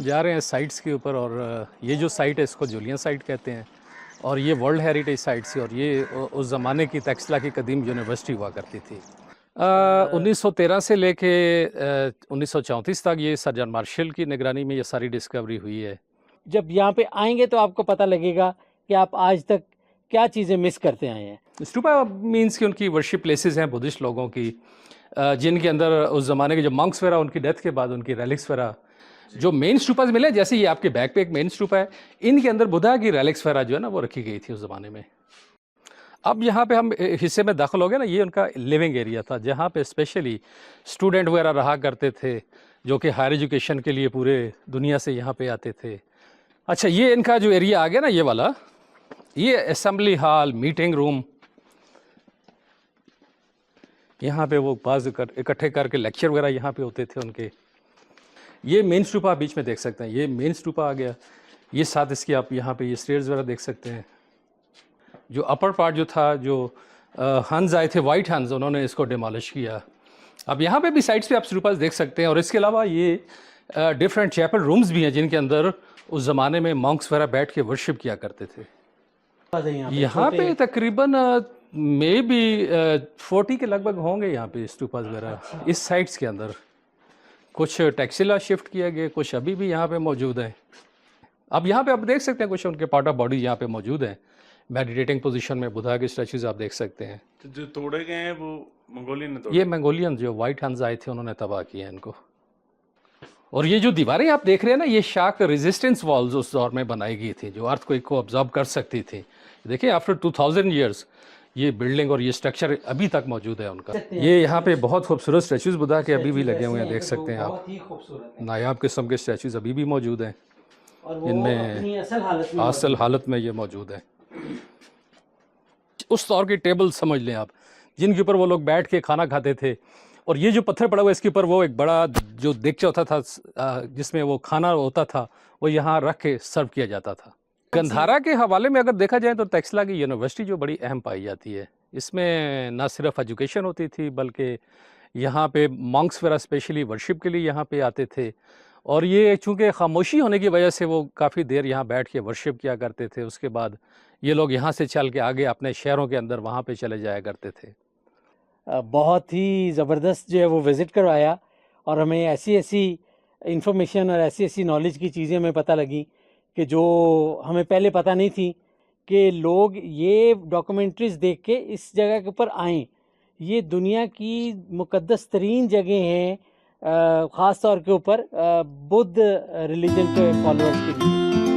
जा रहे हैं साइट्स के ऊपर और ये जो साइट है इसको जूलियन साइट कहते हैं और ये वर्ल्ड हेरिटेज साइट थी और ये उस ज़माने की तक्षशिला की कदीम यूनिवर्सिटी हुआ करती थी। 1913 से लेके 1934 तक ये सर जॉन मार्शल की निगरानी में ये सारी डिस्कवरी हुई है। जब यहाँ पे आएंगे तो आपको पता लगेगा कि आप आज तक क्या चीज़ें मिस करते आए हैं। स्टूपा मीन्स कि उनकी वर्शिप प्लेसेस हैं बुद्धिस्ट लोगों की, जिनके अंदर उस ज़माने के जो मंक्स वगैरह उनकी डेथ के बाद उनकी रेलिक्स वगैरह जो मेन स्टूपाज मिले, जैसे ये आपके बैक पे एक मेन स्टूपा है, इनके अंदर बुद्धा की रेलिक्स वगैरह जो है ना वो रखी गई थी उस ज़माने में। अब यहाँ पे हम हिस्से में दाखिल हो गए ना, ये उनका लिविंग एरिया था जहाँ पे स्पेशली स्टूडेंट वगैरह रहा करते थे जो कि हायर एजुकेशन के लिए पूरे दुनिया से यहाँ पे आते थे। अच्छा, ये इनका जो एरिया आ गया ना ये वाला, ये असेंबली हॉल, मीटिंग रूम, यहाँ पे वो बाज इकट्ठे करके लेक्चर वगैरह यहाँ पे होते थे उनके। ये मेन स्टूपा बीच में देख सकते हैं, ये मेन स्टूपा आ गया। ये साथ इसकी आप यहाँ पे ये स्टेयर्स वगैरह देख सकते हैं। जो अपर पार्ट जो था, जो हंस आए थे, वाइट हंस, उन्होंने इसको डिमोलिश किया। अब यहाँ पे भी साइड्स पे आप स्टूपास देख सकते हैं और इसके अलावा ये डिफरेंट चैपल रूम्स भी हैं जिनके अंदर उस ज़माने में मॉन्क्स वगैरह बैठ के वर्शिप किया करते थे। यहाँ पे तकरीबन मे भी 40 के लगभग होंगे यहाँ पे स्टूपास वगैरह इस साइट्स के अंदर। कुछ टैक्सिला शिफ्ट किया गया, कुछ अभी भी यहाँ पे मौजूद हैं। अब यहाँ पे आप देख सकते हैं कुछ उनके पार्ट ऑफ बॉडी यहाँ पे मौजूद हैं। मेडिटेटिंग पोजीशन में बुद्धा के स्टैचूज आप देख सकते हैं। तो जो तोड़े गए हैं वो मंगोलियन ने तोड़े? ये मंगोलियन जो वाइट हंस आए थे उन्होंने तबाह किया इनको। और ये जो दीवारें आप देख रहे हैं ना, ये शाक रेजिस्टेंस वॉल्स उस दौर में बनाई गई थी जो अर्थक्वेक को ऑब्जॉर्ब कर सकती थी। देखिए आफ्टर 2000 ईयर्स ये बिल्डिंग और ये स्ट्रक्चर अभी तक मौजूद है उनका। ये यहाँ पे बहुत खूबसूरत स्टैचूज बुद्धा के अभी भी लगे हुए हैं, देख सकते हैं आप। नायाब किस्म के स्टैचूज अभी भी मौजूद हैं, इनमें असल हालत में ये मौजूद है। उस दौर की टेबल समझ लें आप, जिनके ऊपर वो लोग बैठ के खाना खाते थे। और ये जो पत्थर पड़ा हुआ है इसके ऊपर वो एक बड़ा जो देगचा होता था जिसमें वो खाना होता था, वो यहाँ रख के सर्व किया जाता था। गंधारा के हवाले में अगर देखा जाए तो तक्षशिला की यूनिवर्सिटी जो बड़ी अहम पाई जाती है। इसमें ना सिर्फ एजुकेशन होती थी बल्कि यहाँ पे मॉन्क्स वगैरह स्पेशली वर्शिप के लिए यहाँ पे आते थे। और ये चूँकि खामोशी होने की वजह से वो काफ़ी देर यहाँ बैठ के वर्शिप किया करते थे। उसके बाद ये लोग यहाँ से चल के आगे अपने शहरों के अंदर वहाँ पे चले जाया करते थे। बहुत ही ज़बरदस्त जो है वो विज़िट करवाया और हमें ऐसी ऐसी इंफॉर्मेशन और ऐसी ऐसी नॉलेज की चीज़ें हमें पता लगी कि जो हमें पहले पता नहीं थी कि लोग ये डॉक्यूमेंट्रीज़ देख के इस जगह के ऊपर आएँ। ये दुनिया की मुक़द्दस तरीन जगह हैं ख़ास तौर के ऊपर बुद्ध रिलीजन के फॉलोअर्स के लिए।